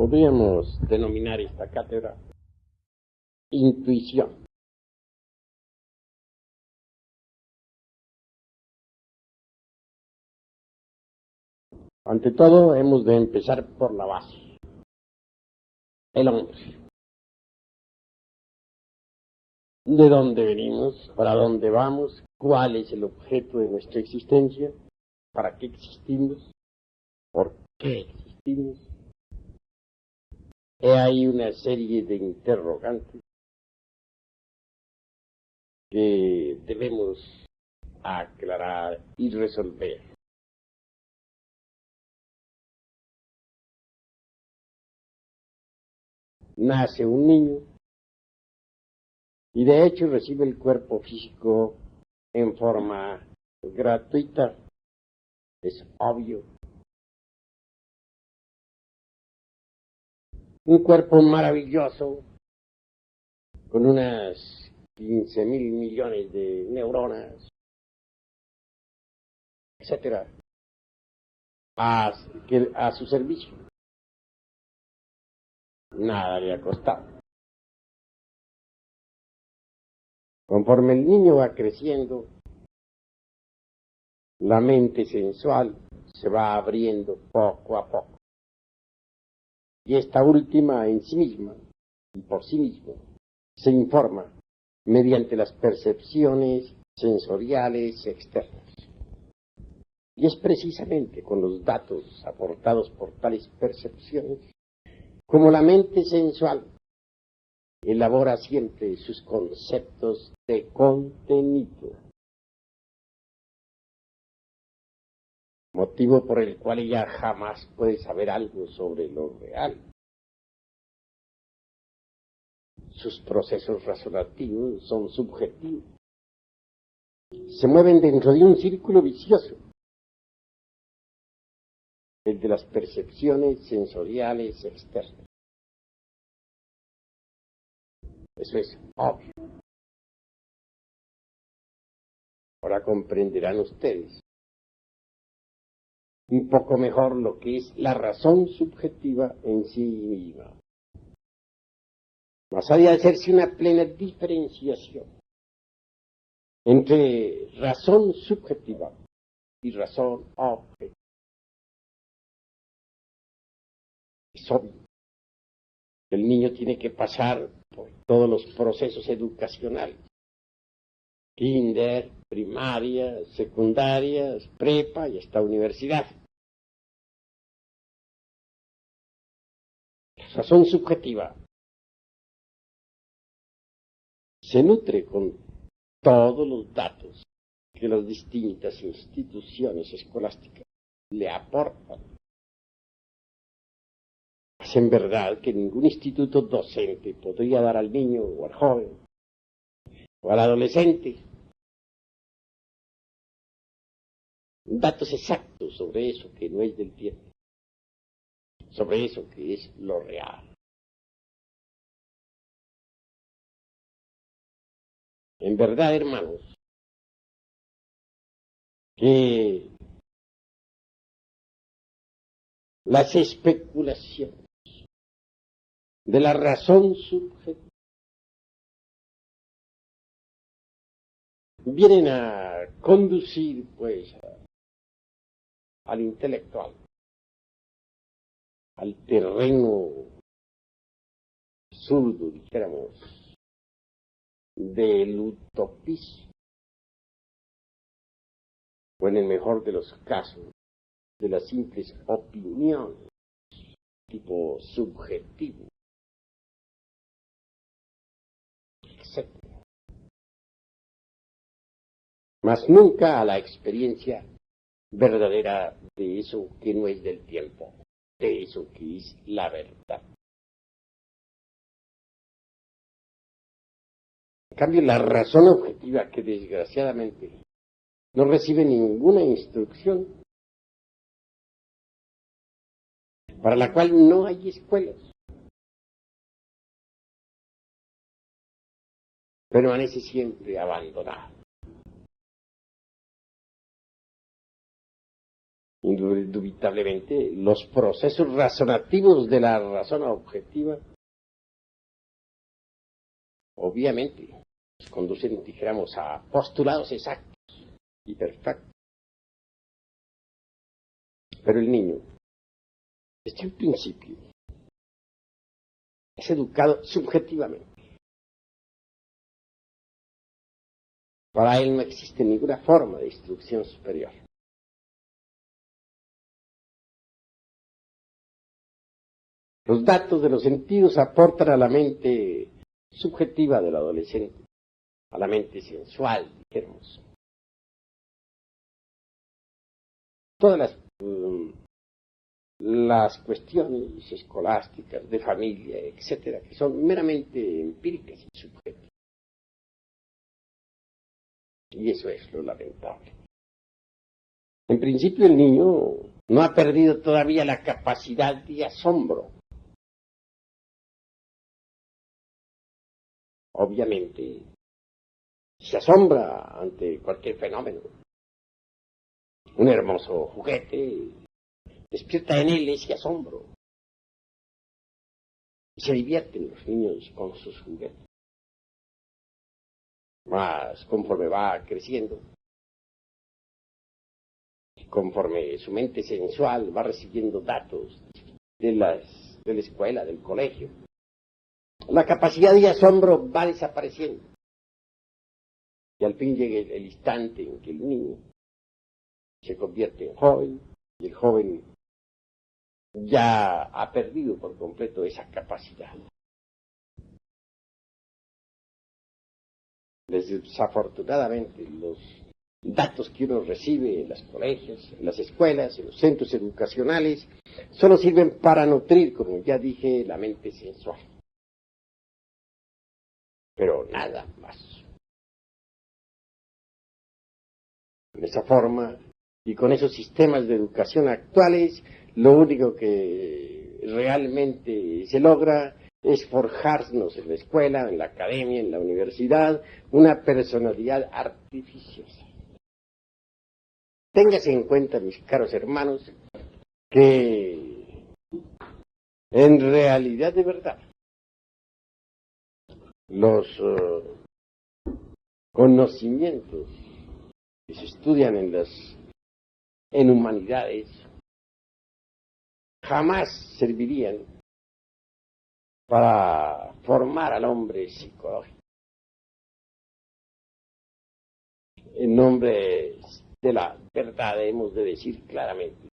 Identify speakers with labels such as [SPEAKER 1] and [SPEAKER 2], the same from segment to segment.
[SPEAKER 1] Podríamos denominar esta cátedra intuición. Ante todo, hemos de empezar por la base, el hombre. ¿De dónde venimos? ¿Para dónde vamos? ¿Cuál es el objeto de nuestra existencia? ¿Para qué existimos? ¿Por qué existimos? He ahí una serie de interrogantes que debemos aclarar y resolver. Nace un niño y de hecho recibe el cuerpo físico en forma gratuita, es obvio. Un cuerpo maravilloso con unas 15.000 millones de neuronas, etcétera, a su servicio. Nada le ha costado. Conforme el niño va creciendo, la mente sensual se va abriendo poco a poco. Y esta última en sí misma y por sí misma se informa mediante las percepciones sensoriales externas. Y es precisamente con los datos aportados por tales percepciones como la mente sensual elabora siempre sus conceptos de contenido, motivo por el cual ella jamás puede saber algo sobre lo real. Sus procesos razonativos son subjetivos, se mueven dentro de un círculo vicioso, el de las percepciones sensoriales externas. Eso es obvio. Ahora comprenderán ustedes un poco mejor lo que es la razón subjetiva en sí misma. Más allá de hacerse una plena diferenciación entre razón subjetiva y razón objetiva. Es obvio que el niño tiene que pasar por todos los procesos educacionales. Kinder, primaria, secundaria, prepa y hasta universidad. La razón subjetiva se nutre con todos los datos que las distintas instituciones escolásticas le aportan. Es en verdad que ningún instituto docente podría dar al niño o al joven o al adolescente datos exactos sobre eso que no es del tiempo, sobre eso que es lo real. En verdad, hermanos, que las especulaciones de la razón subjetiva vienen a conducir, pues, al intelectual, al terreno zurdo, dijéramos, del utopismo, o en el mejor de los casos, de las simples opiniones, tipo subjetivo, etc. Mas nunca a la experiencia verdadera de eso que no es del tiempo, de eso que es la verdad. En cambio, la razón objetiva, que desgraciadamente no recibe ninguna instrucción, para la cual no hay escuelas, permanece siempre abandonada. Indubitablemente, los procesos razonativos de la razón objetiva, obviamente, nos conducen, dijéramos, a postulados exactos y perfectos. Pero el niño, desde un principio, es educado subjetivamente. Para él no existe ninguna forma de instrucción superior. Los datos de los sentidos aportan a la mente subjetiva del adolescente, a la mente sensual, dijéramos. Todas las cuestiones escolásticas, de familia, etcétera, que son meramente empíricas y subjetivas. Y eso es lo lamentable. En principio el niño no ha perdido todavía la capacidad de asombro. Obviamente, se asombra ante cualquier fenómeno. Un hermoso juguete despierta en él ese asombro. Y se divierten los niños con sus juguetes. Más conforme va creciendo, conforme su mente sensual va recibiendo datos de la escuela, del colegio, la capacidad de asombro va desapareciendo. Y al fin llega el instante en que el niño se convierte en joven, y el joven ya ha perdido por completo esa capacidad. Desafortunadamente, los datos que uno recibe en los colegios, en las escuelas, en los centros educacionales, solo sirven para nutrir, como ya dije, la mente sensual. Pero nada más. De esa forma, y con esos sistemas de educación actuales, lo único que realmente se logra es forjarnos en la escuela, en la academia, en la universidad, una personalidad artificiosa. Téngase en cuenta, mis caros hermanos, que en realidad de verdad los conocimientos que se estudian en humanidades jamás servirían para formar al hombre psicológico. En nombre de la verdad hemos de decir claramente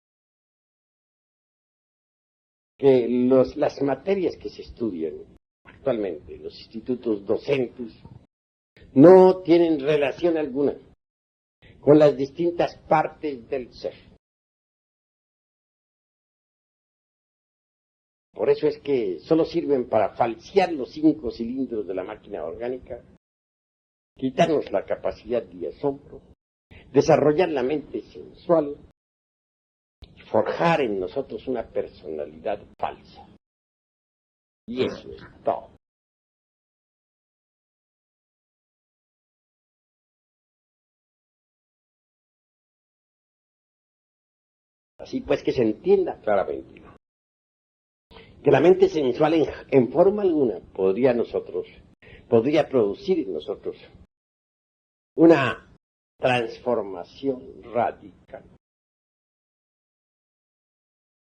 [SPEAKER 1] que las materias que se estudian actualmente en los institutos docentes no tienen relación alguna con las distintas partes del ser. Por eso es que solo sirven para falsear los 5 cilindros de la máquina orgánica, quitarnos la capacidad de asombro, desarrollar la mente sensual, forjar en nosotros una personalidad falsa. Y eso es todo. Así pues que se entienda claramente que la mente sensual en forma alguna podría producir en nosotros una transformación radical.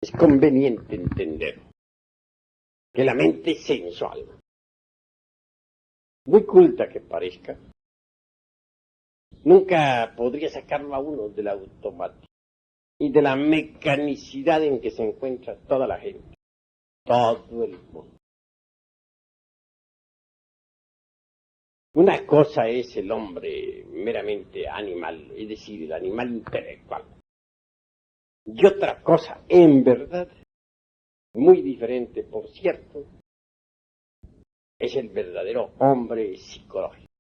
[SPEAKER 1] Es conveniente entender que la mente sensual, muy culta que parezca, nunca podría sacarlo a uno del automático y de la mecanicidad en que se encuentra toda la gente, todo el mundo. Una cosa es el hombre meramente animal, es decir, el animal intelectual. Y otra cosa, en verdad, muy diferente, por cierto, es el verdadero hombre psicológico.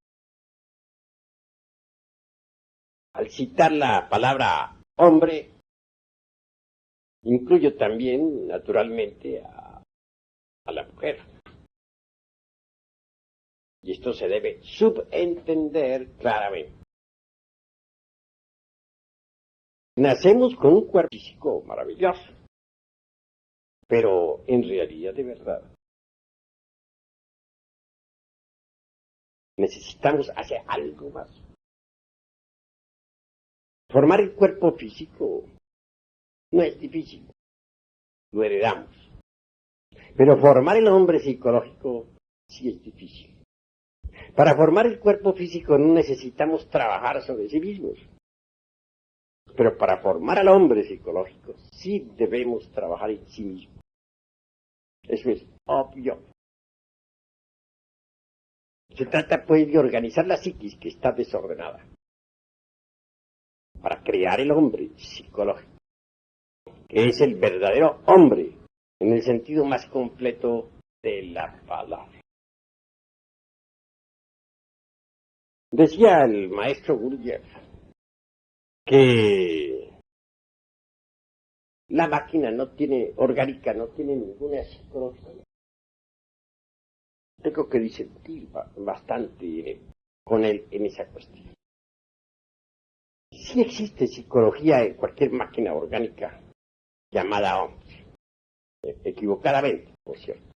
[SPEAKER 1] Al citar la palabra hombre, incluyo también, naturalmente, a la mujer. Y esto se debe subentender claramente. Nacemos con un cuerpo físico maravilloso, pero en realidad de verdad necesitamos hacer algo más. Formar el cuerpo físico no es difícil, lo heredamos. Pero formar el hombre psicológico sí es difícil. Para formar el cuerpo físico no necesitamos trabajar sobre sí mismos. Pero para formar al hombre psicológico sí debemos trabajar en sí mismo. Eso es obvio. Se trata pues de organizar la psiquis que está desordenada para crear el hombre psicológico, que es el verdadero hombre en el sentido más completo de la palabra. Decía el maestro Gurdjieff que la máquina orgánica no tiene ninguna psicología. Tengo que disentir bastante con él en esa cuestión. Sí existe psicología en cualquier máquina orgánica llamada hombre, equivocadamente, por cierto.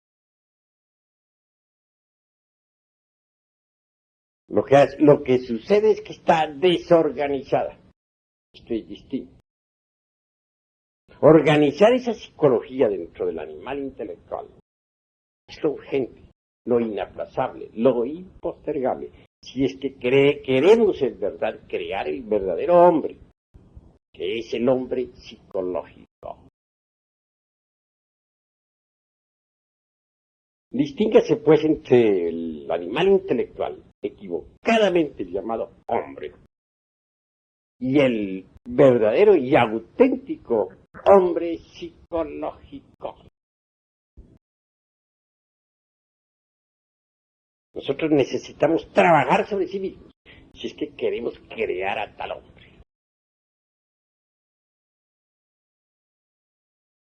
[SPEAKER 1] Lo que sucede es que está desorganizada. Esto es distinto. Organizar esa psicología dentro del animal intelectual es lo urgente, lo inaplazable, lo impostergable. Si es que queremos en verdad crear el verdadero hombre, que es el hombre psicológico. Distínguase pues entre el animal intelectual, equivocadamente llamado hombre, y el verdadero y auténtico hombre psicológico. Nosotros necesitamos trabajar sobre sí mismos, si es que queremos crear a tal hombre.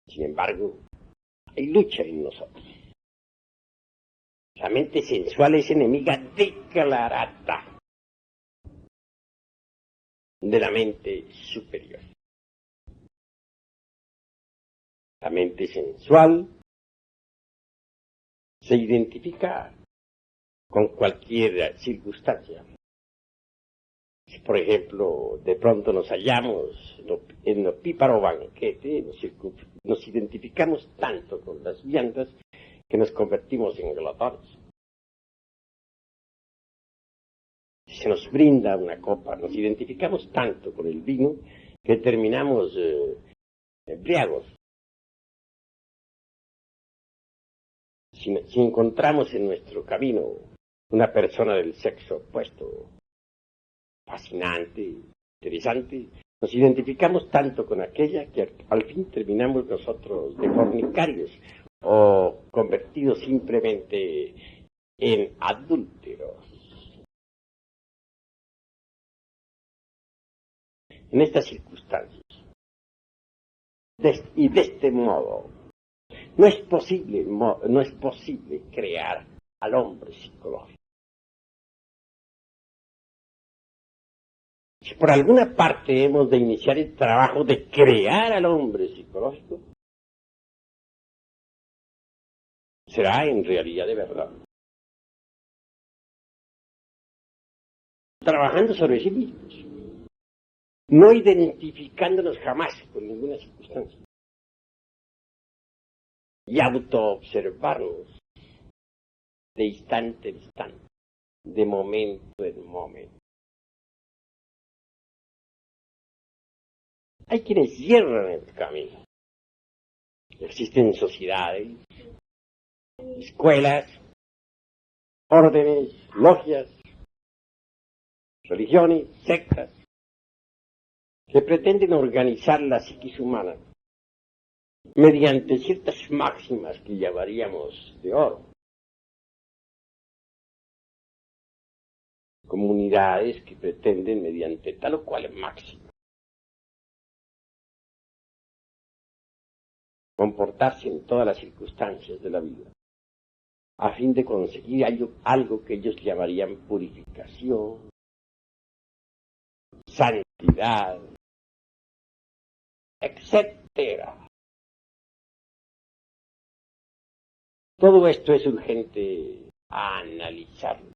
[SPEAKER 1] Sin embargo, hay lucha en nosotros. La mente sensual es enemiga declarada de la mente superior. La mente sensual se identifica con cualquier circunstancia. Si, por ejemplo, de pronto nos hallamos en el píparo banquete, nos identificamos tanto con las viandas que nos convertimos en glotones. Si se nos brinda una copa, nos identificamos tanto con el vino que terminamos embriagos. Si encontramos en nuestro camino una persona del sexo opuesto, fascinante, interesante, nos identificamos tanto con aquella que al fin terminamos nosotros de fornicarios o convertidos simplemente en adúlteros. En estas circunstancias, y de este modo, no es posible crear al hombre psicológico. Si por alguna parte hemos de iniciar el trabajo de crear al hombre psicológico, será en realidad de verdad. Trabajando sobre sí mismos, no identificándonos jamás con ninguna circunstancia, y autoobservarnos de instante en instante, de momento en momento. Hay quienes cierran el camino. Existen sociedades, escuelas, órdenes, logias, religiones, sectas, que pretenden organizar la psiquis humana mediante ciertas máximas que llamaríamos de oro. Comunidades que pretenden mediante tal o cual máxima comportarse en todas las circunstancias de la vida, a fin de conseguir algo que ellos llamarían purificación, santidad, etcétera. Todo esto es urgente a analizarlo.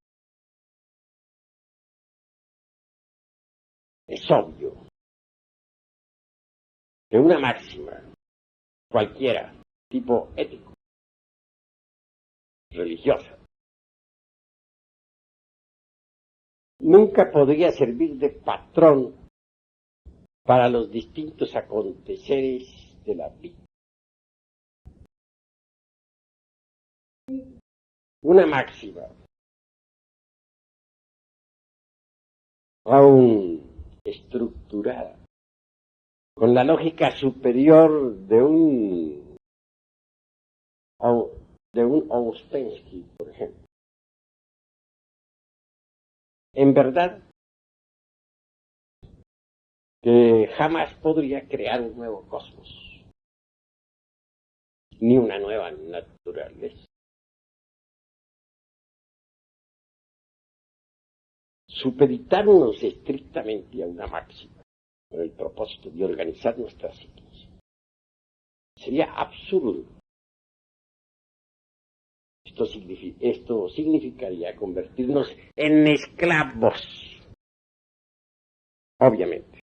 [SPEAKER 1] Es obvio que una máxima, cualquiera, tipo ético, religiosa, nunca podría servir de patrón para los distintos aconteceres de la vida. Una máxima, aún estructurada, con la lógica superior de un Ouspensky, por ejemplo. En verdad, que jamás podría crear un nuevo cosmos, ni una nueva naturaleza. Supeditarnos estrictamente a una máxima, con el propósito de organizar nuestra psiquis, sería absurdo. Esto significaría convertirnos en esclavos, obviamente.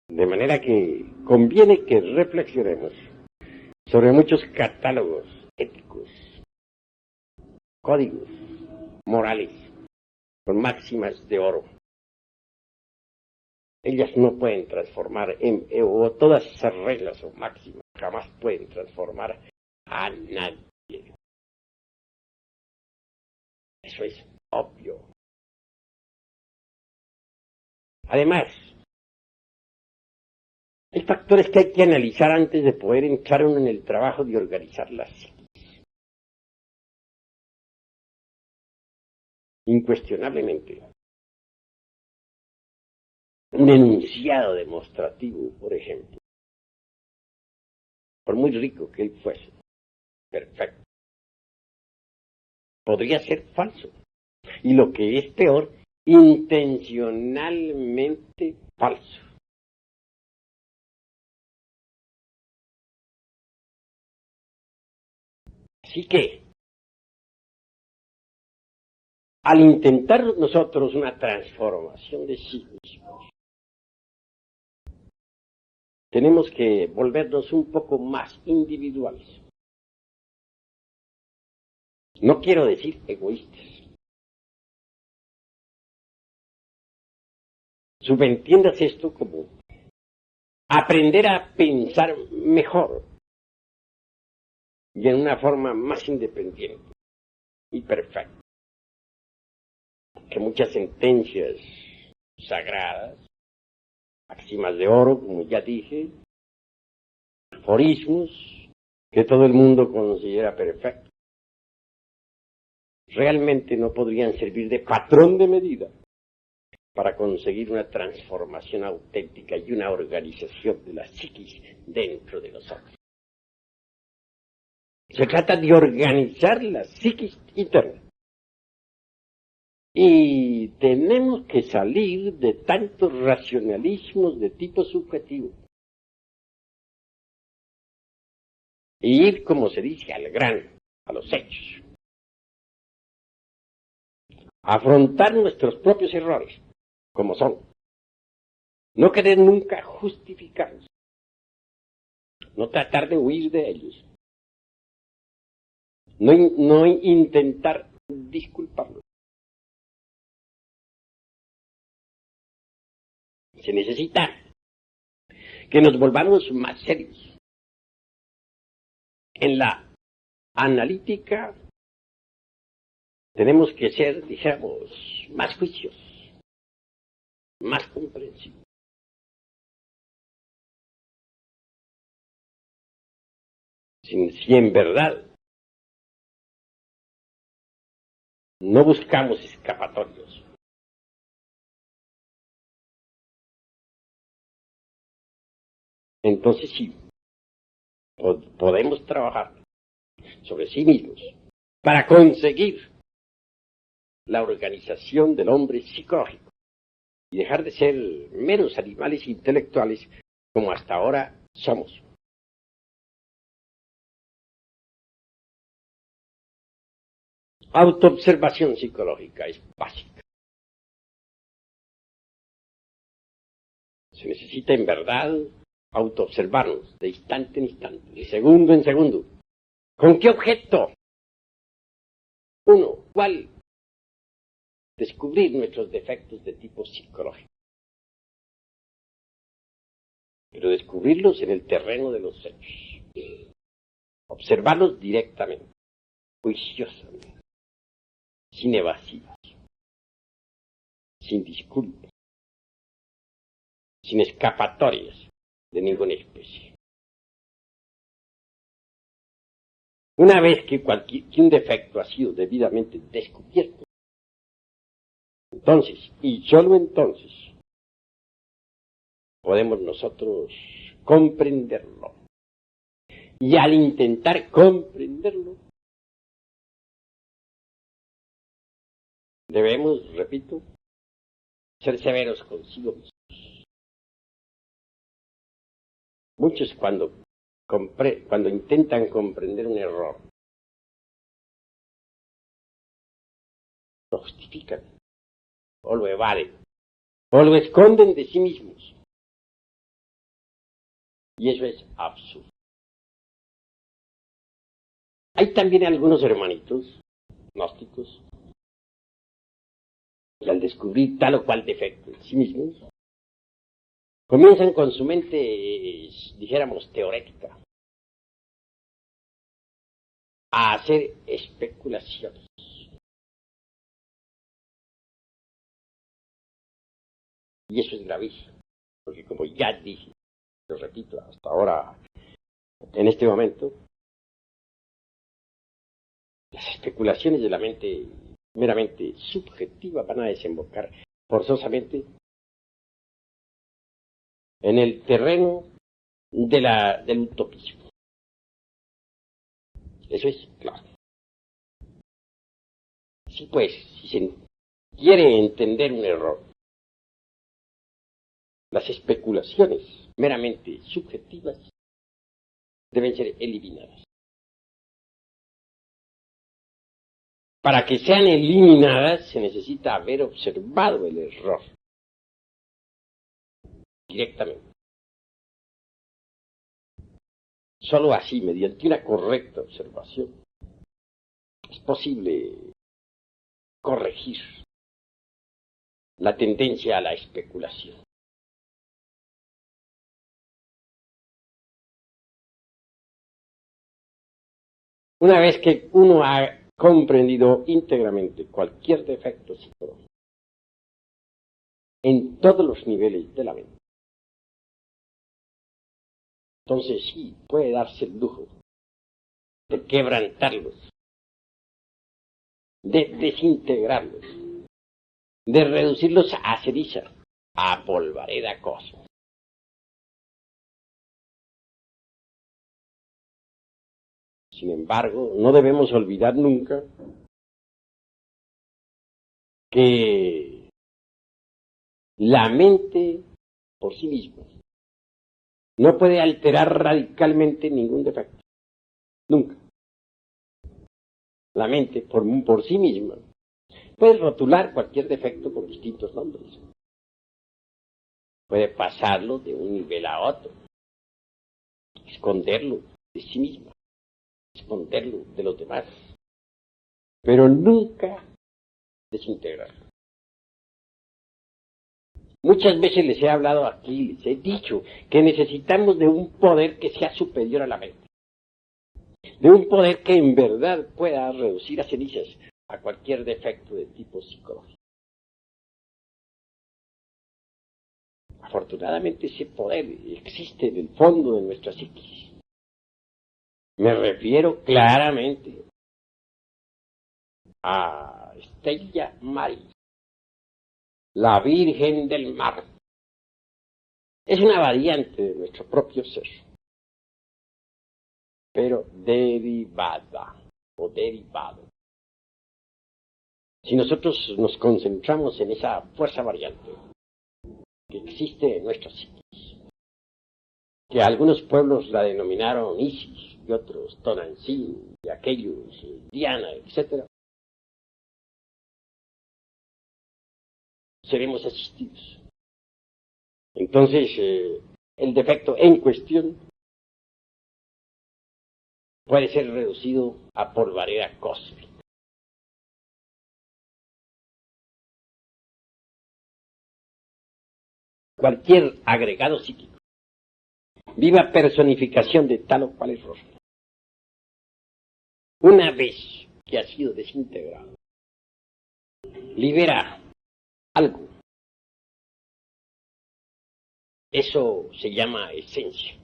[SPEAKER 1] De manera que conviene que reflexionemos sobre muchos catálogos éticos, códigos morales, con máximas de oro. Ellas no pueden transformar, o todas esas reglas o máximas jamás pueden transformar a nadie. Eso es obvio. Además, hay factores que hay que analizar antes de poder entrar uno en el trabajo de organizar la psiquis. Incuestionablemente, un enunciado demostrativo, por ejemplo, por muy rico que él fuese, perfecto, podría ser falso. Y lo que es peor, intencionalmente falso. Así que, al intentar nosotros una transformación de sí mismos, tenemos que volvernos un poco más individuales. No quiero decir egoístas. Subentiendas esto como aprender a pensar mejor y en una forma más independiente y perfecta. Que muchas sentencias sagradas, máximas de oro, como ya dije, aforismos que todo el mundo considera perfectos, realmente no podrían servir de patrón de medida para conseguir una transformación auténtica y una organización de la psiquis dentro de nosotros. Se trata de organizar la psiquis interna. Y tenemos que salir de tantos racionalismos de tipo subjetivo. Y ir, como se dice, al grano, a los hechos. Afrontar nuestros propios errores, como son. No querer nunca justificarlos. No tratar de huir de ellos. No intentar disculparlos. Se necesita que nos volvamos más serios en la analítica. Tenemos que ser, dijéramos, más juiciosos, más comprensivos. Si en verdad no buscamos escapatorios, entonces sí, podemos trabajar sobre sí mismos para conseguir la organización del hombre psicológico y dejar de ser meros animales intelectuales como hasta ahora somos. Autoobservación psicológica es básica. Se necesita en verdad autoobservarnos de instante en instante, de segundo en segundo. ¿Con qué objeto? Uno, ¿cuál? Descubrir nuestros defectos de tipo psicológico. Pero descubrirlos en el terreno de los hechos. Observarlos directamente, juiciosamente, sin evasivos, sin disculpas, sin escapatorias de ninguna especie. Una vez que un defecto ha sido debidamente descubierto, entonces, y solo entonces, podemos nosotros comprenderlo. Y al intentar comprenderlo, debemos, repito, ser severos consigo mismos. Muchos cuando intentan comprender un error, lo justifican, o lo evaden, o lo esconden de sí mismos. Y eso es absurdo. Hay también algunos hermanitos gnósticos que al descubrir tal o cual defecto en sí mismos, comienzan con su mente, dijéramos, teorética, a hacer especulaciones. Y eso es gravísimo, porque como ya dije, lo repito, hasta ahora, en este momento, las especulaciones de la mente meramente subjetiva van a desembocar forzosamente en el terreno del utopismo. Eso es claro. Sí, pues, si se quiere entender un error, las especulaciones meramente subjetivas deben ser eliminadas. Para que sean eliminadas se necesita haber observado el error directamente. Solo así, mediante una correcta observación, es posible corregir la tendencia a la especulación. Una vez que uno ha comprendido íntegramente cualquier defecto psicológico en todos los niveles de la mente, entonces sí puede darse el lujo de quebrantarlos, de desintegrarlos, de reducirlos a ceniza, a polvareda cosmos. Sin embargo, no debemos olvidar nunca que la mente por sí misma no puede alterar radicalmente ningún defecto. Nunca. La mente por sí misma puede rotular cualquier defecto con distintos nombres. Puede pasarlo de un nivel a otro, esconderlo de sí misma, esconderlo de los demás, pero nunca desintegrarlo. Muchas veces les he hablado aquí, les he dicho que necesitamos de un poder que sea superior a la mente, de un poder que en verdad pueda reducir a cenizas a cualquier defecto de tipo psicológico. Afortunadamente ese poder existe en el fondo de nuestra psiquis. Me refiero claramente a Stella Maris, la Virgen del Mar. Es una variante de nuestro propio ser, pero derivada o derivado. Si nosotros nos concentramos en esa fuerza variante que existe en nuestros psiquis, que algunos pueblos la denominaron Isis y otros Tonantzin y aquellos Diana, etc., seremos asistidos. Entonces, el defecto en cuestión puede ser reducido a polvareda cósmica. Cualquier agregado psíquico, viva personificación de tal o cual error, una vez que ha sido desintegrado, libera algo. Eso se llama esencia.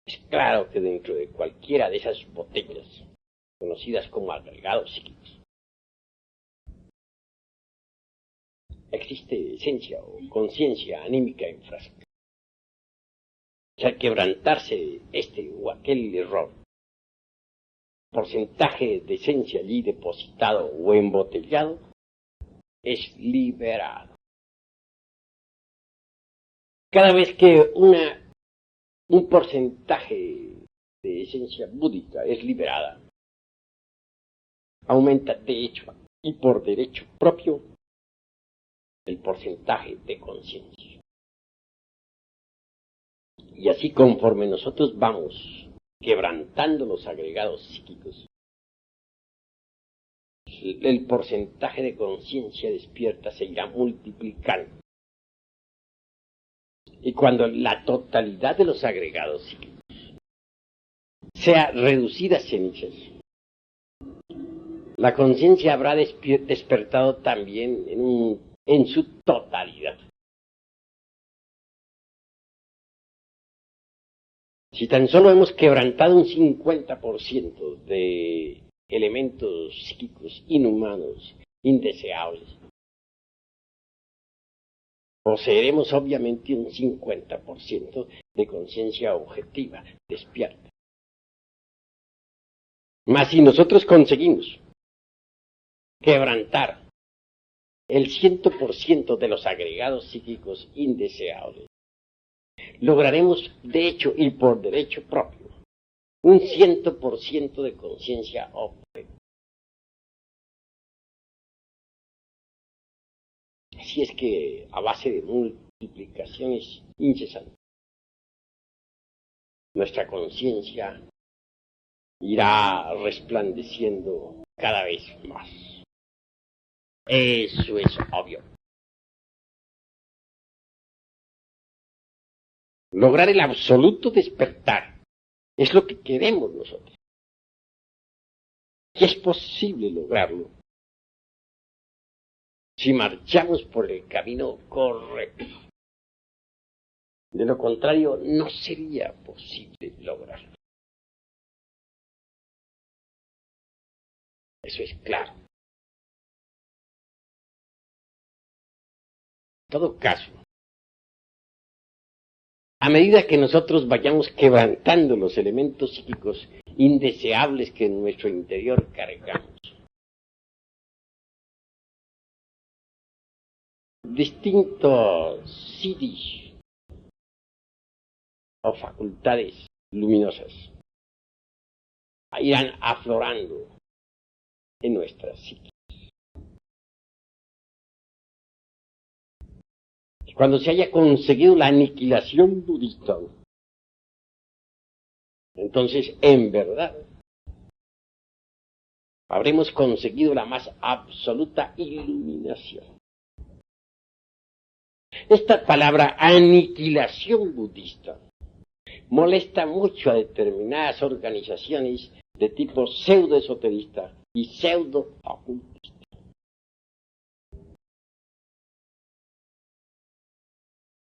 [SPEAKER 1] Es claro que dentro de cualquiera de esas botellas, conocidas como agregados psíquicos, existe esencia o conciencia anímica en frasco. O sea, quebrantarse este o aquel error, porcentaje de esencia allí depositado o embotellado, es liberado. Cada vez que un porcentaje de esencia búdica es liberada, aumenta de hecho y por derecho propio el porcentaje de conciencia. Y así conforme nosotros vamos quebrantando los agregados psíquicos, el porcentaje de conciencia despierta se irá multiplicando. Y cuando la totalidad de los agregados psíquicos sea reducida a cenizas, la conciencia habrá despertado también en su totalidad. Si tan solo hemos quebrantado un 50% de elementos psíquicos inhumanos, indeseables, poseeremos obviamente un 50% de conciencia objetiva, despierta. Mas si nosotros conseguimos quebrantar el 100% de los agregados psíquicos indeseables, lograremos de hecho y por derecho propio un 100% de conciencia objetiva. Así es que a base de multiplicaciones incesantes, nuestra conciencia irá resplandeciendo cada vez más. Eso es obvio. Lograr el absoluto despertar es lo que queremos nosotros. Y es posible lograrlo si marchamos por el camino correcto. De lo contrario, no sería posible lograrlo. Eso es claro. En todo caso, a medida que nosotros vayamos quebrantando los elementos psíquicos indeseables que en nuestro interior cargamos, distintos siddhis o facultades luminosas irán aflorando en nuestra psique. Cuando se haya conseguido la aniquilación budista, entonces en verdad habremos conseguido la más absoluta iluminación. Esta palabra aniquilación budista molesta mucho a determinadas organizaciones de tipo pseudo-esoterista y pseudo-ocultista.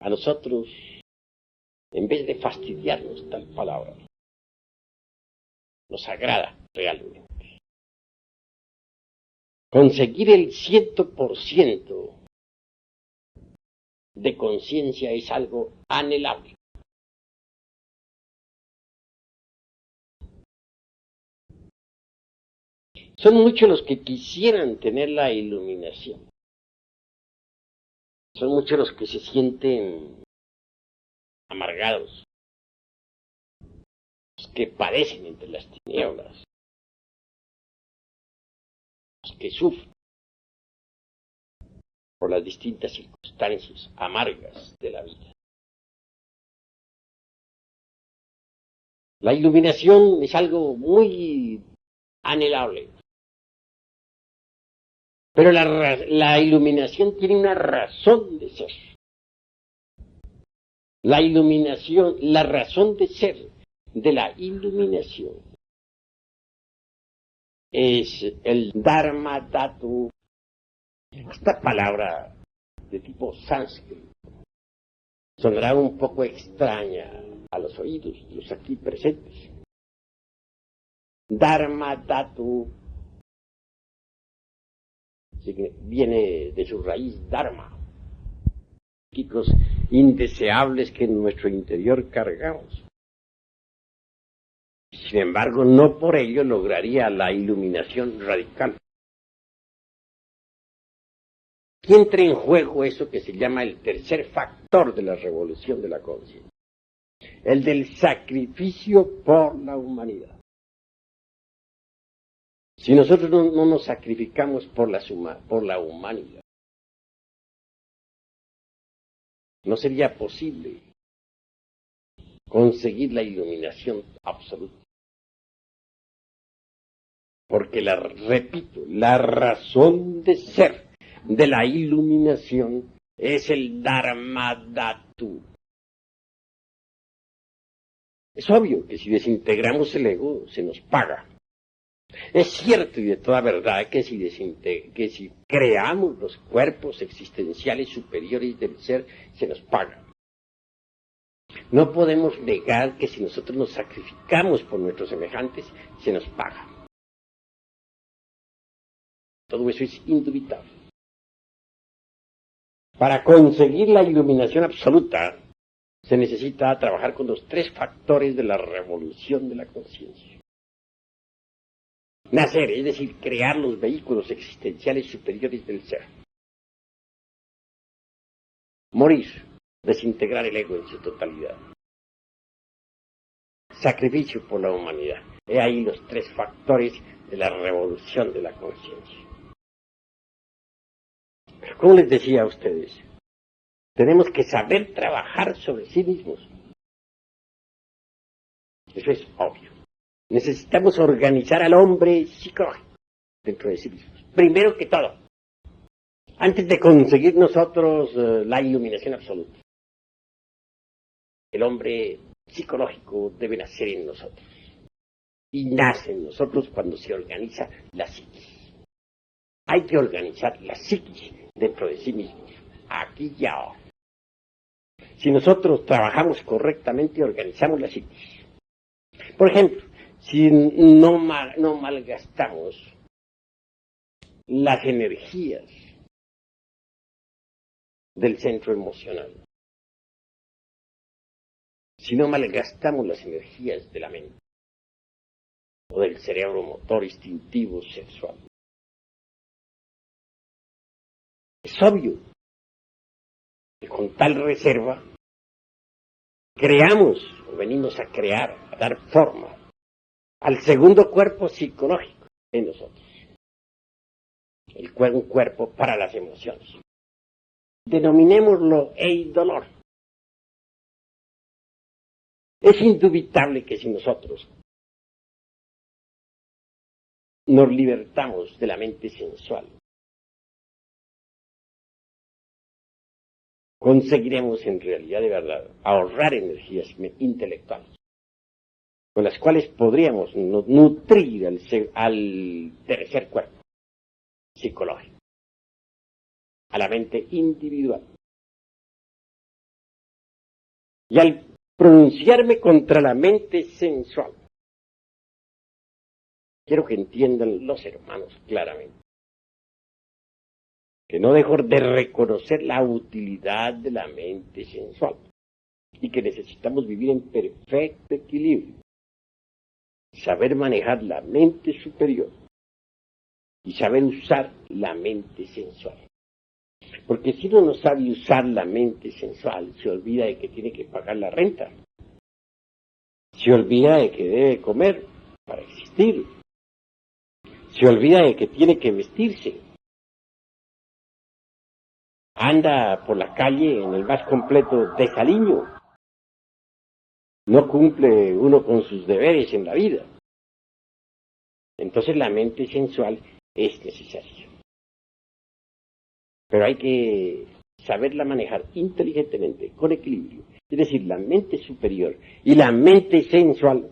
[SPEAKER 1] A nosotros, en vez de fastidiarnos tal palabra, nos agrada realmente. Conseguir el 100% de conciencia es algo anhelable. Son muchos los que quisieran tener la iluminación. Son muchos los que se sienten amargados, los que padecen entre las tinieblas, los que sufren por las distintas circunstancias amargas de la vida. La iluminación es algo muy anhelable. Pero la iluminación tiene una razón de ser. La iluminación, la razón de ser de la iluminación es el Dharma Dhatu. Esta palabra de tipo sánscrito sonará un poco extraña a los oídos de los aquí presentes. Dharma Dhatu viene de su raíz Dharma, químicos indeseables que en nuestro interior cargamos. Sin embargo, no por ello lograría la iluminación radical. Aquí entra en juego eso que se llama el tercer factor de la revolución de la conciencia, el del sacrificio por la humanidad. Si nosotros no nos sacrificamos por la humanidad, no sería posible conseguir la iluminación absoluta. Porque, repito, la razón de ser de la iluminación es el Dharma Dhatu. Es obvio que si desintegramos el ego, se nos paga. Es cierto y de toda verdad que si creamos los cuerpos existenciales superiores del ser, se nos paga. No podemos negar que si nosotros nos sacrificamos por nuestros semejantes, se nos paga. Todo eso es indubitable. Para conseguir la iluminación absoluta, se necesita trabajar con los tres factores de la revolución de la conciencia. Nacer, es decir, crear los vehículos existenciales superiores del ser. Morir, desintegrar el ego en su totalidad. Sacrificio por la humanidad. He ahí los tres factores de la revolución de la conciencia. Pero como les decía a ustedes, tenemos que saber trabajar sobre sí mismos. Eso es obvio. Necesitamos organizar al hombre psicológico dentro de sí mismos. Primero que todo, antes de conseguir nosotros la iluminación absoluta. El hombre psicológico debe nacer en nosotros. Y nace en nosotros cuando se organiza la psiquis. Hay que organizar la psiquis dentro de sí mismos, aquí y ahora. Si nosotros trabajamos correctamente y organizamos la psiquis. Por ejemplo, si no malgastamos las energías del centro emocional, si no malgastamos las energías de la mente o del cerebro motor, instintivo, sexual, es obvio que con tal reserva creamos, o venimos a crear, a dar forma al segundo cuerpo psicológico en nosotros. Un cuerpo para las emociones. Denominémoslo eidolor. Es indubitable que si nosotros nos libertamos de la mente sensual, conseguiremos en realidad de verdad ahorrar energías intelectuales, con las cuales podríamos nutrir al tercer cuerpo psicológico, a la mente individual. Y al pronunciarme contra la mente sensual, quiero que entiendan los hermanos claramente que no dejo de reconocer la utilidad de la mente sensual y que necesitamos vivir en perfecto equilibrio, saber manejar la mente superior y saber usar la mente sensual. Porque si uno no sabe usar la mente sensual, se olvida de que tiene que pagar la renta. Se olvida de que debe comer para existir. Se olvida de que tiene que vestirse. Anda por la calle en el más completo desaliño. No cumple uno con sus deberes en la vida. Entonces la mente sensual es necesaria. Pero hay que saberla manejar inteligentemente, con equilibrio. Es decir, la mente superior y la mente sensual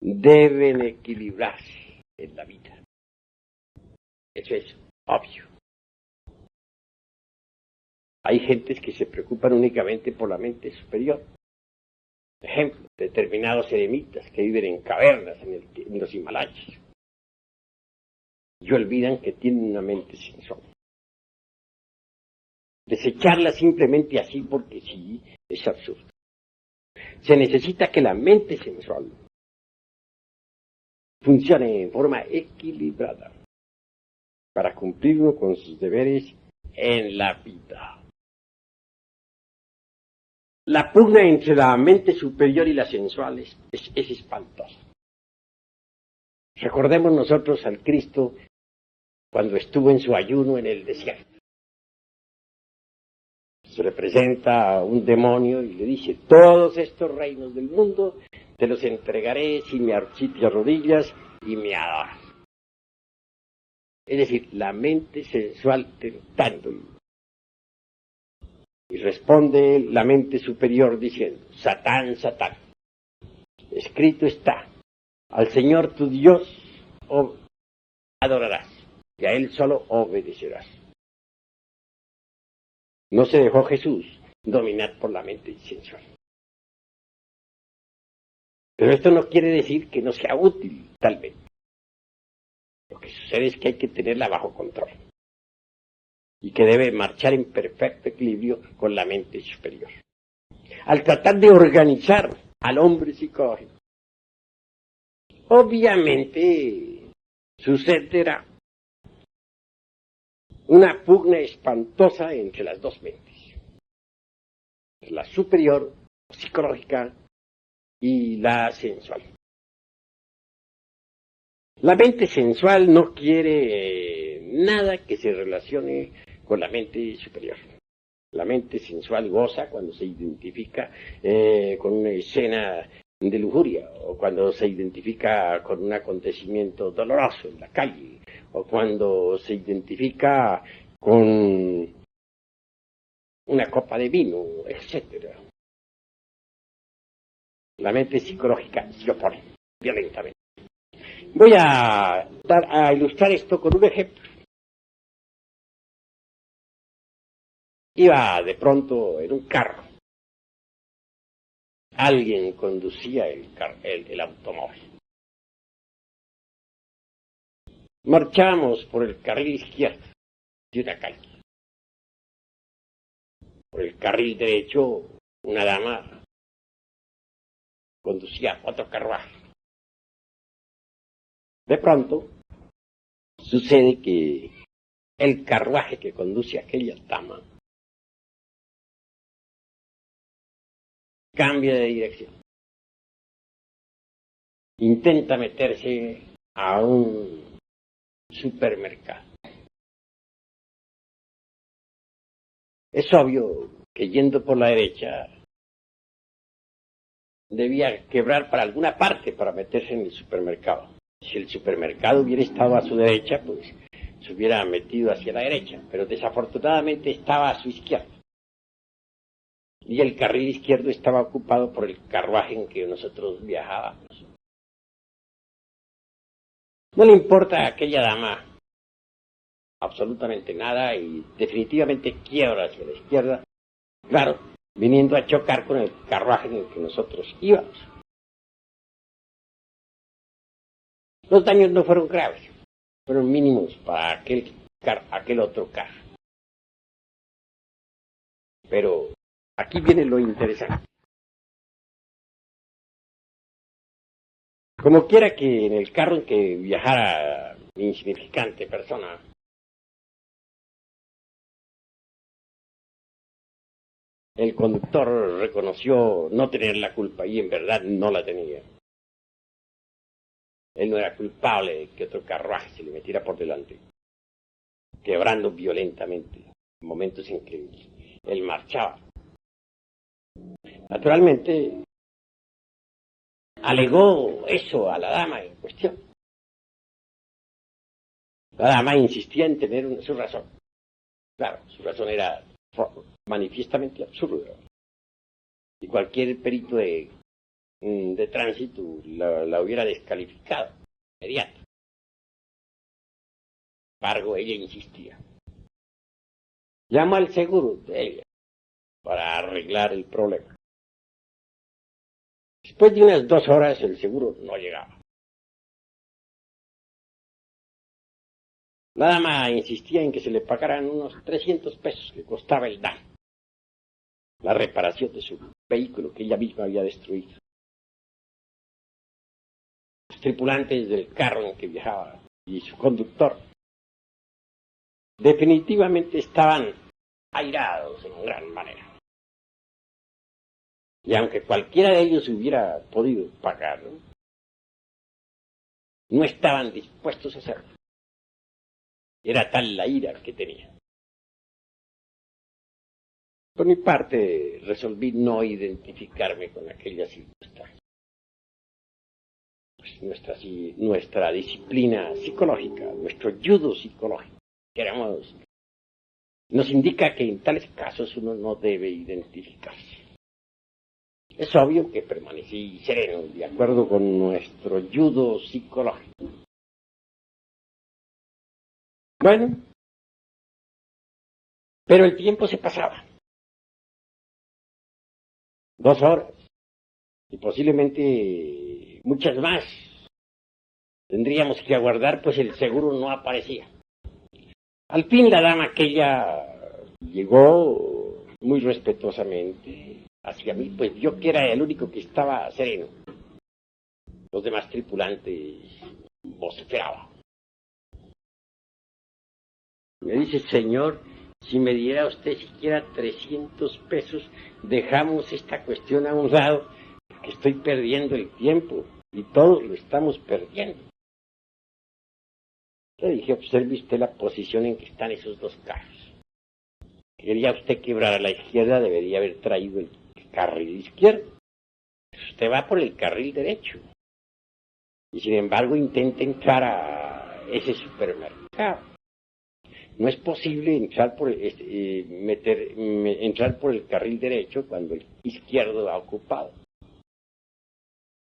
[SPEAKER 1] deben equilibrarse en la vida. Eso es obvio. Hay gentes que se preocupan únicamente por la mente superior. Por ejemplo, determinados eremitas que viven en cavernas en los Himalayas. Y olvidan que tienen una mente sensual. Desecharla simplemente así porque sí es absurdo. Se necesita que la mente sensual funcione en forma equilibrada para cumplir uno con sus deberes en la vida. La pugna entre la mente superior y la sensual es espantosa. Recordemos nosotros al Cristo cuando estuvo en su ayuno en el desierto. Se le presenta a un demonio y le dice: todos estos reinos del mundo te los entregaré si te arrodillas y me adoras. Es decir, la mente sensual tentándolo. Y responde la mente superior diciendo: Satán, Satán, escrito está, al Señor tu Dios adorarás y a Él solo obedecerás. No se dejó Jesús dominar por la mente sensual. Pero esto no quiere decir que no sea útil, tal vez. Lo que sucede es que hay que tenerla bajo control y que debe marchar en perfecto equilibrio con la mente superior. Al tratar de organizar al hombre psicológico, obviamente sucederá una pugna espantosa entre las dos mentes, la superior psicológica y la sensual. La mente sensual no quiere nada que se relacione con la mente superior. La mente sensual goza cuando se identifica con una escena de lujuria, o cuando se identifica con un acontecimiento doloroso en la calle, o cuando se identifica con una copa de vino, etc. La mente psicológica se opone violentamente. Voy a ilustrar esto con un ejemplo. Iba de pronto en un carro. Alguien conducía el automóvil. Marchamos por el carril izquierdo de una calle. Por el carril derecho, una dama conducía otro carruaje. De pronto, sucede que el carruaje que conduce a aquella dama cambia de dirección. Intenta meterse a un supermercado. Es obvio que yendo por la derecha debía quebrar para alguna parte para meterse en el supermercado. Si el supermercado hubiera estado a su derecha, pues se hubiera metido hacia la derecha, pero desafortunadamente estaba a su izquierda. Y el carril izquierdo estaba ocupado por el carruaje en que nosotros viajábamos. No le importa a aquella dama absolutamente nada y definitivamente quiebra hacia la izquierda, claro, viniendo a chocar con el carruaje en el que nosotros íbamos. Los daños no fueron graves, fueron mínimos para aquel otro carro. Pero aquí viene lo interesante. Como quiera que en el carro en que viajara insignificante persona. El conductor reconoció no tener la culpa y en verdad no la tenía. Él no era culpable de que otro carruaje se le metiera por delante, quebrando violentamente momentos en que él marchaba. Naturalmente, alegó eso a la dama en cuestión. La dama insistía en tener su razón. Claro, su razón era manifiestamente absurda. Y cualquier perito de tránsito la hubiera descalificado inmediato. Sin embargo, ella insistía. Llamó al seguro de ella para arreglar el problema. Después de unas 2 horas el seguro no llegaba. La dama insistía en que se le pagaran unos 300 pesos que costaba el daño, la reparación de su vehículo que ella misma había destruido. Los tripulantes del carro en que viajaba y su conductor definitivamente estaban airados en gran manera. Y aunque cualquiera de ellos hubiera podido pagarlo, no estaban dispuestos a hacerlo. Era tal la ira que tenía. Por mi parte, resolví no identificarme con aquella circunstancia. Pues nuestra disciplina psicológica, nuestro judo psicológico, nos indica que en tales casos uno no debe identificarse. Es obvio que permanecí sereno, de acuerdo con nuestro judo psicológico. Bueno, pero el tiempo se pasaba. 2 horas, y posiblemente muchas más. Tendríamos que aguardar, pues el seguro no aparecía. Al fin la dama aquella llegó muy respetuosamente hacia mí, pues yo que era el único que estaba sereno. Los demás tripulantes vociferaban. Me dice, señor, si me diera usted siquiera 300 pesos, dejamos esta cuestión a un lado, porque estoy perdiendo el tiempo y todos lo estamos perdiendo. Le dije, observe usted la posición en que están esos 2 carros. Quería usted quebrar a la izquierda, debería haber traído el carril izquierdo. Usted va por el carril derecho. Y sin embargo intenta entrar a ese supermercado. No es posible entrar por el carril derecho cuando el izquierdo va ocupado.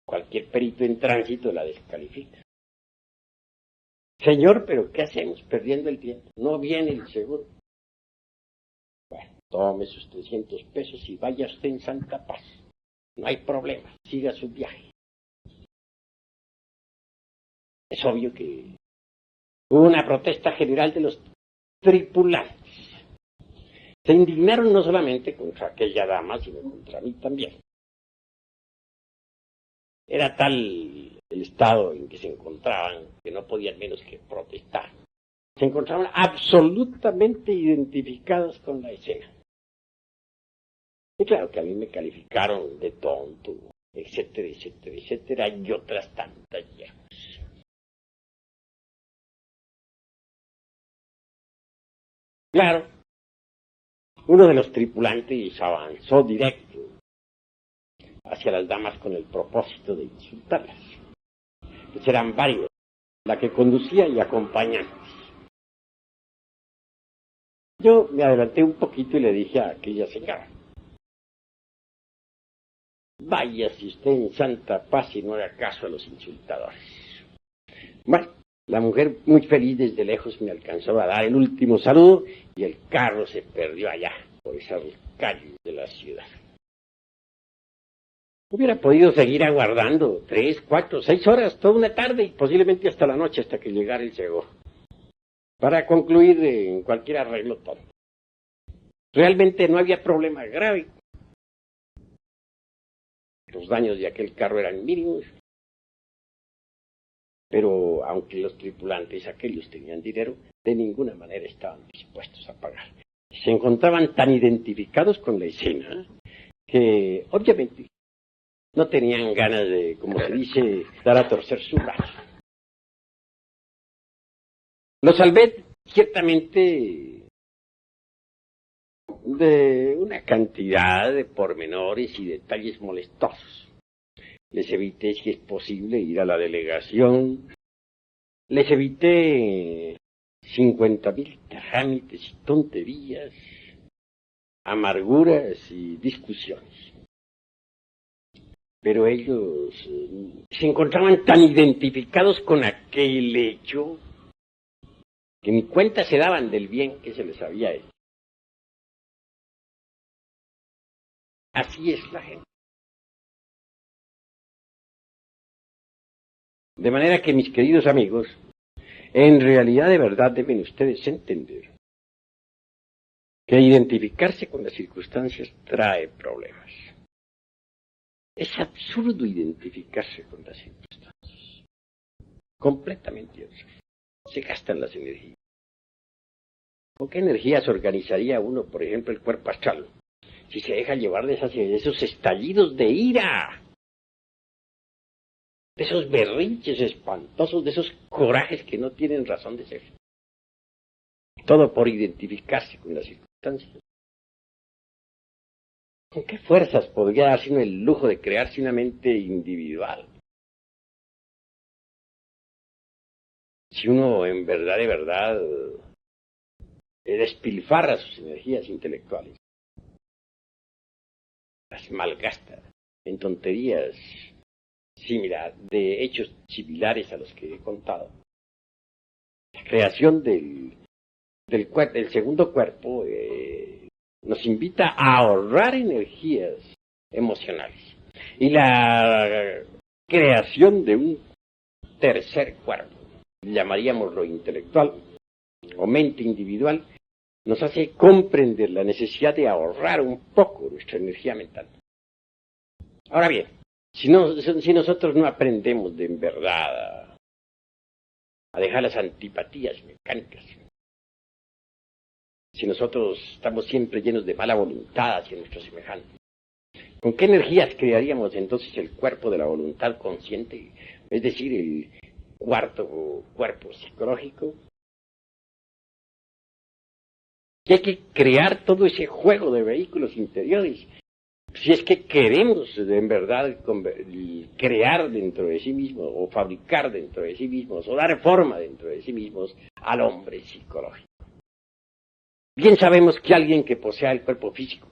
[SPEAKER 1] Cualquier perito en tránsito la descalifica. Señor, pero ¿qué hacemos perdiendo el tiempo? No viene el seguro. Bueno, tome sus 300 pesos y vaya usted en santa paz. No hay problema, siga su viaje. Es obvio que hubo una protesta general de los tripulantes. Se indignaron no solamente contra aquella dama, sino contra mí también. Era tal el estado en que se encontraban que no podían menos que protestar. Se encontraban absolutamente identificados con la escena. Y claro que a mí me calificaron de tonto, etcétera, etcétera, etcétera, y otras tantas yemas. Claro, uno de los tripulantes avanzó directo hacia las damas con el propósito de insultarlas. Pues eran varios, la que conducía y acompañantes. Yo me adelanté un poquito y le dije a aquella señora, vaya si usted en santa paz y no haga caso a los insultadores. Bueno, la mujer muy feliz desde lejos me alcanzó a dar el último saludo y el carro se perdió allá, por esas calles de la ciudad. Hubiera podido seguir aguardando 3, 4, 6 horas, toda una tarde y posiblemente hasta la noche hasta que llegara el seguro, para concluir en cualquier arreglo tonto. Realmente no había problema grave. Los daños de aquel carro eran mínimos. pero aunque los tripulantes aquellos tenían dinero, de ninguna manera estaban dispuestos a pagar. Se encontraban tan identificados con la escena que, obviamente, no tenían ganas de, como se dice, dar a torcer su brazo. Los salvé, ciertamente, de una cantidad de pormenores y detalles molestosos. Les evité, si es posible, ir a la delegación. Les evité 50,000 trámites y tonterías, amarguras y discusiones. Pero ellos se encontraban tan identificados con aquel hecho que ni cuenta se daban del bien que se les había hecho. Así es la gente. De manera que, mis queridos amigos, en realidad de verdad deben ustedes entender que identificarse con las circunstancias trae problemas. Es absurdo identificarse con las circunstancias. Completamente absurdo. Se gastan las energías. ¿Con qué energías organizaría uno, por ejemplo, el cuerpo astral? Si se deja llevar de esos estallidos de ira, de esos berrinches espantosos, de esos corajes que no tienen razón de ser. Todo por identificarse con las circunstancias. ¿Con qué fuerzas podría darse uno el lujo de crearse una mente individual? Si uno en verdad, de verdad, despilfarra sus energías intelectuales, las malgasta en tonterías de hechos similares a los que he contado. La creación del segundo cuerpo nos invita a ahorrar energías emocionales. Y la creación de un tercer cuerpo, llamaríamos lo intelectual o mente individual, nos hace comprender la necesidad de ahorrar un poco nuestra energía mental. Ahora bien, si nosotros no aprendemos de en verdad a dejar las antipatías mecánicas, si nosotros estamos siempre llenos de mala voluntad hacia nuestros semejantes, ¿con qué energías crearíamos entonces el cuerpo de la voluntad consciente? Es decir, el cuarto cuerpo psicológico. Y hay que crear todo ese juego de vehículos interiores. Si es que queremos en verdad crear dentro de sí mismos, o fabricar dentro de sí mismos, o dar forma dentro de sí mismos al hombre psicológico. Bien sabemos que alguien que posea el cuerpo físico,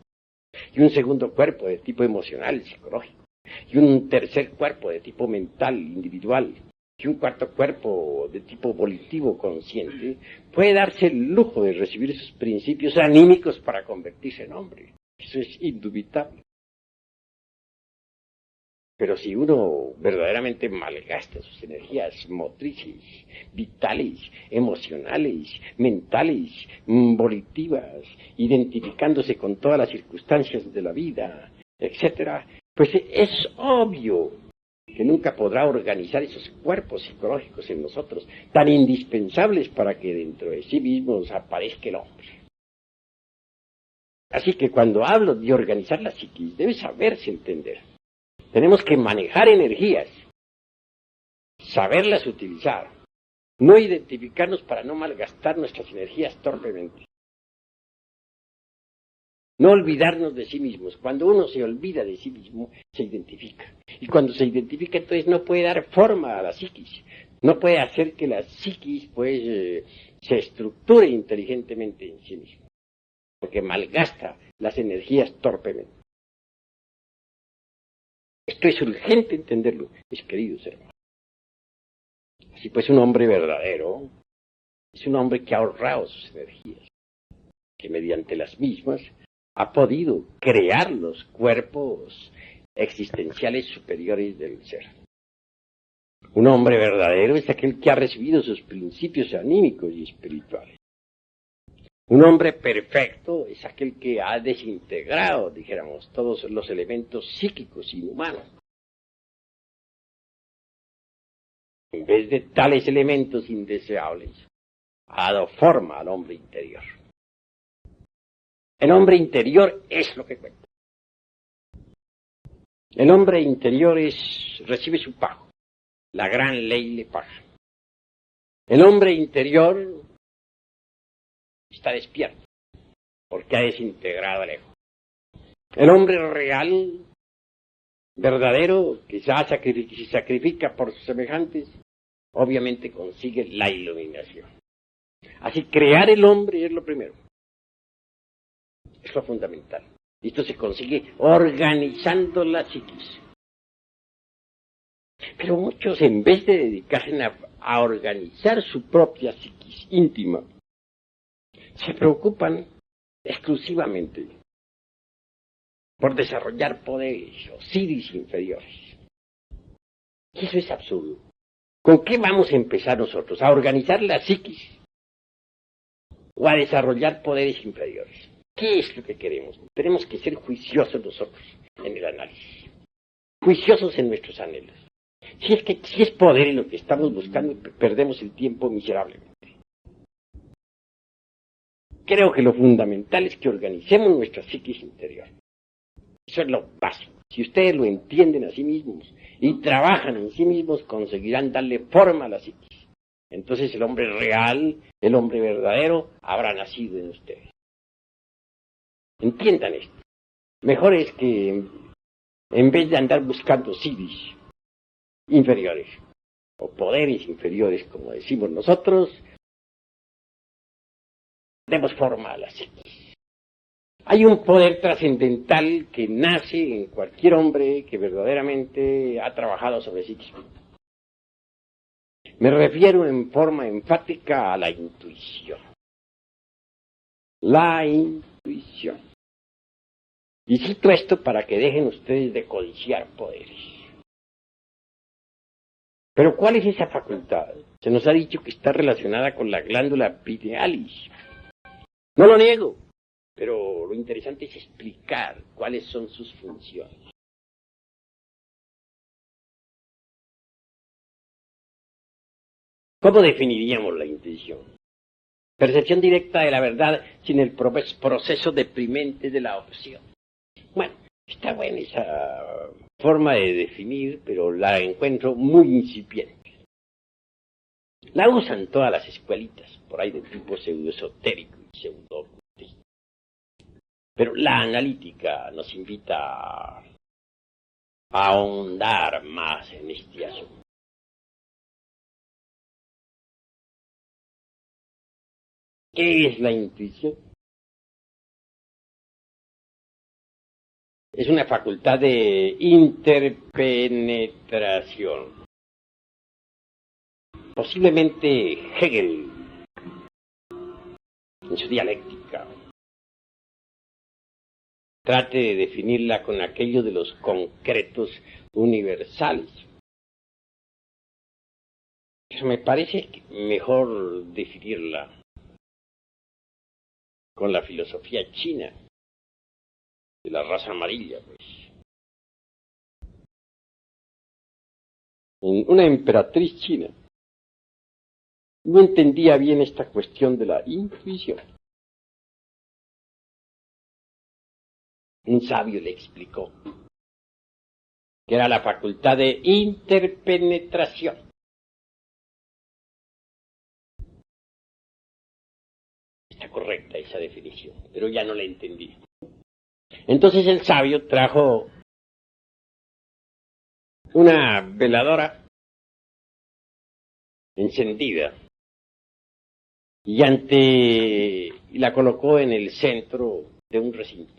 [SPEAKER 1] y un segundo cuerpo de tipo emocional, psicológico, y un tercer cuerpo de tipo mental, individual, y un cuarto cuerpo de tipo volitivo, consciente, puede darse el lujo de recibir esos principios anímicos para convertirse en hombre. Eso es indubitable. Pero si uno verdaderamente malgasta sus energías motrices, vitales, emocionales, mentales, volitivas, identificándose con todas las circunstancias de la vida, etc., pues es obvio que nunca podrá organizar esos cuerpos psicológicos en nosotros, tan indispensables para que dentro de sí mismos aparezca el hombre. Así que cuando hablo de organizar la psiquis, debe saberse entender. Tenemos que manejar energías, saberlas utilizar, no identificarnos para no malgastar nuestras energías torpemente. No olvidarnos de sí mismos. Cuando uno se olvida de sí mismo, se identifica. Y cuando se identifica, entonces no puede dar forma a la psiquis. No puede hacer que la psiquis, pues, se estructure inteligentemente en sí mismo. Porque malgasta las energías torpemente. Esto es urgente entenderlo, mis queridos hermanos. Así pues, un hombre verdadero es un hombre que ha ahorrado sus energías, que mediante las mismas ha podido crear los cuerpos existenciales superiores del ser. Un hombre verdadero es aquel que ha recibido sus principios anímicos y espirituales. Un hombre perfecto es aquel que ha desintegrado, dijéramos, todos los elementos psíquicos inhumanos. en vez de tales elementos indeseables, ha dado forma al hombre interior. El hombre interior es lo que cuenta. El hombre interior recibe su pago. La gran ley le paga. El hombre interior está despierto, porque ha desintegrado el ego. El hombre real, verdadero, que se sacrifica por sus semejantes, obviamente consigue la iluminación. Así, crear el hombre es lo primero. Es lo fundamental. Y esto se consigue organizando la psiquis. Pero muchos, en vez de dedicarse a organizar su propia psiquis íntima, se preocupan exclusivamente por desarrollar poderes o siddhis inferiores. Y eso es absurdo. ¿Con qué vamos a empezar nosotros? ¿A organizar la psiquis o a desarrollar poderes inferiores? ¿Qué es lo que queremos? Tenemos que ser juiciosos nosotros en el análisis, juiciosos en nuestros anhelos. Si es poder en lo que estamos buscando, perdemos el tiempo miserablemente. Creo que lo fundamental es que organicemos nuestra psiquis interior. Eso es lo básico. Si ustedes lo entienden a sí mismos y trabajan en sí mismos, conseguirán darle forma a la psiquis. Entonces el hombre real, el hombre verdadero, habrá nacido en ustedes. Entiendan esto. Mejor es que, en vez de andar buscando siddhis inferiores, o poderes inferiores, como decimos nosotros, demos forma a la psiquis. Hay un poder trascendental que nace en cualquier hombre que verdaderamente ha trabajado sobre sí mismo. Me refiero en forma enfática a la intuición. La intuición. Y cito esto para que dejen ustedes de codiciar poderes. Pero ¿cuál es esa facultad? Se nos ha dicho que está relacionada con la glándula pinealis. No lo niego. Pero lo interesante es explicar cuáles son sus funciones. ¿Cómo definiríamos la intuición? Percepción directa de la verdad sin el proceso deprimente de la opción. Bueno, está buena esa forma de definir, pero la encuentro muy incipiente. La usan todas las escuelitas, por ahí de tipo pseudoesotérico y pseudo. Pero la analítica nos invita a ahondar más en este asunto. ¿Qué es la intuición? Es una facultad de interpenetración. Posiblemente Hegel, en su dialéctica, trate de definirla con aquello de los concretos universales. Pero me parece mejor definirla con la filosofía china, de la raza amarilla, pues. Una emperatriz china no entendía bien esta cuestión de la intuición. Un sabio le explicó que era la facultad de interpenetración. Está correcta esa definición, pero ya no la entendí. Entonces el sabio trajo una veladora encendida y la colocó en el centro de un recinto.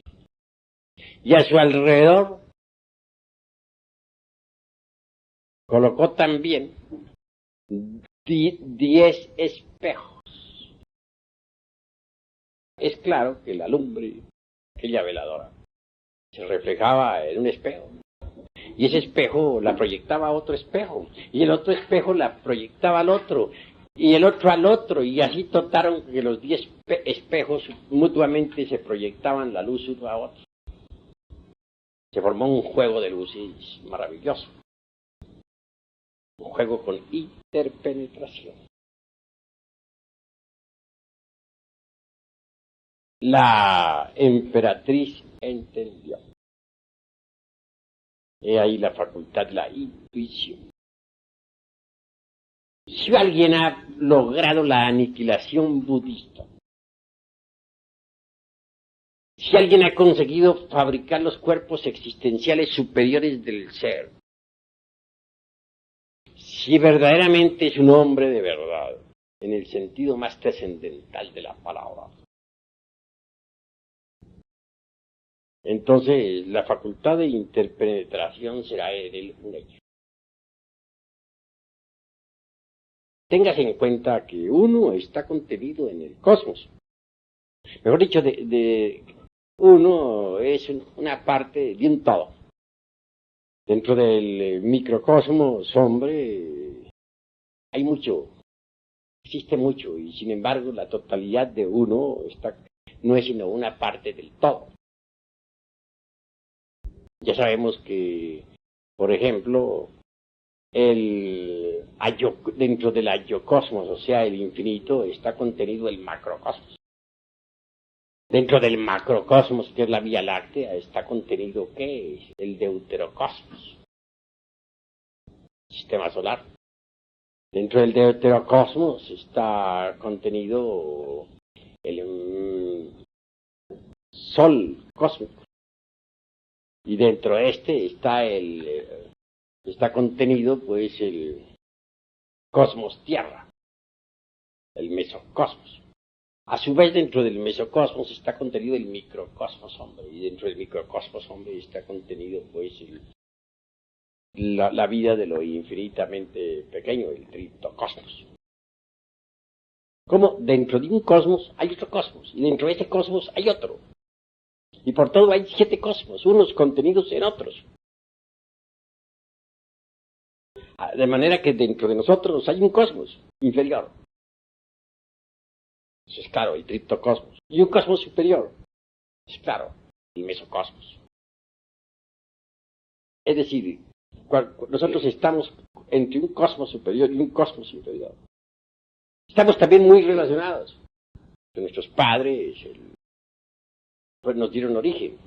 [SPEAKER 1] Y a su alrededor colocó también 10 espejos. Es claro que la lumbre, aquella veladora, se reflejaba en un espejo. Y ese espejo la proyectaba a otro espejo. Y el otro espejo la proyectaba al otro. Y el otro al otro. Y así totaron que los 10 espejos mutuamente se proyectaban la luz uno a otro. Se formó un juego de luces maravilloso. un juego con interpenetración. La emperatriz entendió. He ahí la facultad, la intuición. Si alguien ha logrado la aniquilación budista, si alguien ha conseguido fabricar los cuerpos existenciales superiores del ser, si verdaderamente es un hombre de verdad, en el sentido más trascendental de la palabra, entonces la facultad de interpenetración será en él un hecho. Téngase en cuenta que uno está contenido en el cosmos. Mejor dicho, uno es una parte de un todo. Dentro del microcosmos, hombre, hay mucho, existe mucho, y sin embargo la totalidad de uno no es sino una parte del todo. Ya sabemos que, por ejemplo, dentro del ayocosmos, o sea, el infinito, está contenido el macrocosmos. Dentro del macrocosmos, que es la Vía Láctea, está contenido, ¿qué es? El deuterocosmos, sistema solar. Dentro del deuterocosmos está contenido el sol cósmico. Y dentro de este está contenido, pues, el cosmos tierra, el mesocosmos. A su vez, dentro del mesocosmos está contenido el microcosmos hombre, y dentro del microcosmos hombre está contenido, pues, la vida de lo infinitamente pequeño, el triptocosmos. Como dentro de un cosmos hay otro cosmos, y dentro de ese cosmos hay otro. Y por todo hay 7 cosmos, unos contenidos en otros. De manera que dentro de nosotros hay un cosmos inferior. Eso es claro, el triptocosmos. Y un cosmos superior. Es claro, el mesocosmos. Es decir, nosotros estamos entre un cosmos superior y un cosmos inferior. Estamos también muy relacionados. Nuestros padres pues nos dieron origen.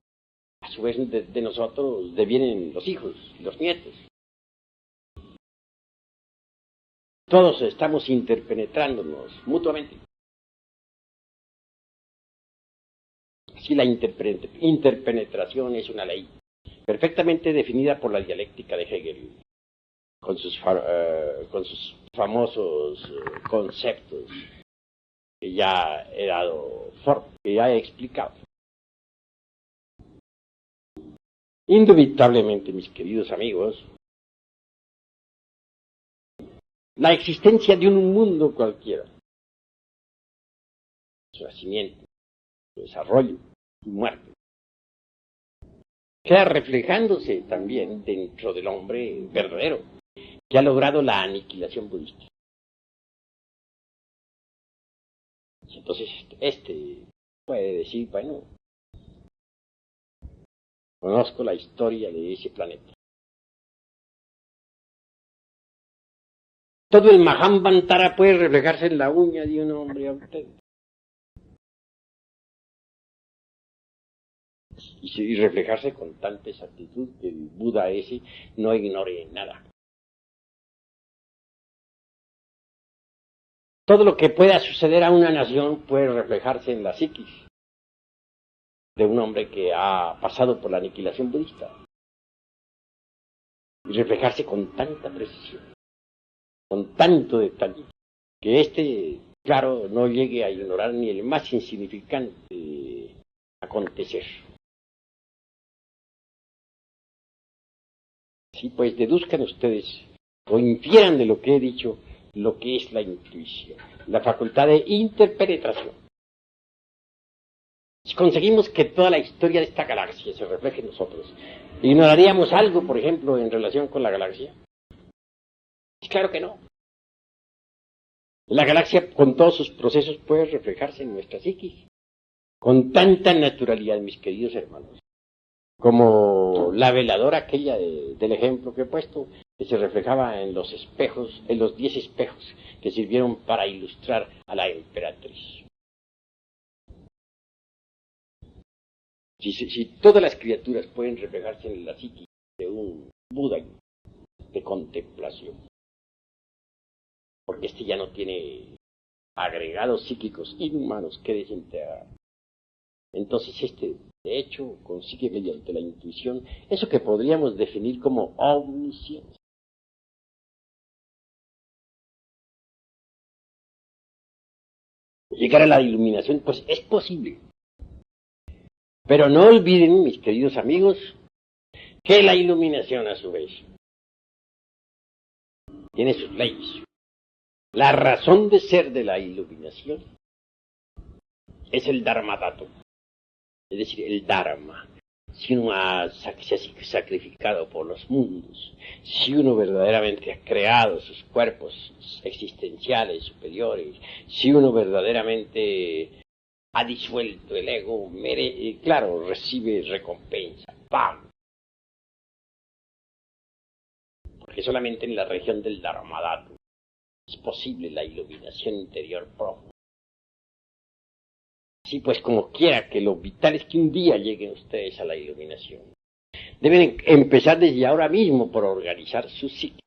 [SPEAKER 1] A su vez de nosotros devienen los hijos, los nietos. Todos estamos interpenetrándonos mutuamente. Así la interpenetración es una ley perfectamente definida por la dialéctica de Hegel, con sus famosos conceptos que ya he dado forma, que ya he explicado. Indubitablemente, mis queridos amigos, la existencia de un mundo cualquiera, su nacimiento, su desarrollo, su muerte, queda reflejándose también dentro del hombre verdadero, que ha logrado la aniquilación budista. Entonces, puede decir, bueno, conozco la historia de ese planeta. Todo el Mahamvantara puede reflejarse en la uña de un hombre auténtico. Y reflejarse con tanta exactitud que el Buda ese no ignore nada. Todo lo que pueda suceder a una nación puede reflejarse en la psiquis de un hombre que ha pasado por la aniquilación budista. Y reflejarse con tanta precisión, con tanto detalle, que claro, no llegue a ignorar ni el más insignificante acontecer. Sí, pues deduzcan ustedes, o infieran de lo que he dicho, lo que es la intuición, la facultad de interpenetración. Si conseguimos que toda la historia de esta galaxia se refleje en nosotros, ¿ignoraríamos algo, por ejemplo, en relación con la galaxia? Claro que no. La galaxia, con todos sus procesos, puede reflejarse en nuestra psiquis, con tanta naturalidad, mis queridos hermanos, como la veladora aquella del ejemplo que he puesto, que se reflejaba en los espejos, en los 10 espejos que sirvieron para ilustrar a la emperatriz. Si todas las criaturas pueden reflejarse en la psique de un Buda de contemplación, porque este ya no tiene agregados psíquicos inhumanos que desintegrar. Entonces de hecho, consigue mediante la intuición eso que podríamos definir como omnisciencia. Llegar a la iluminación, pues es posible. Pero no olviden, mis queridos amigos, que la iluminación a su vez tiene sus leyes. La razón de ser de la iluminación es el Dharmadato, es decir, el Dharma. Si uno se ha sacrificado por los mundos, si uno verdaderamente ha creado sus cuerpos existenciales superiores, si uno verdaderamente ha disuelto el ego, claro, recibe recompensa. ¡Pam! Porque solamente en la región del Dharmadato es posible la iluminación interior profunda. Sí, pues como quiera que lo vital es que un día lleguen ustedes a la iluminación. Deben empezar desde ahora mismo por organizar su psique.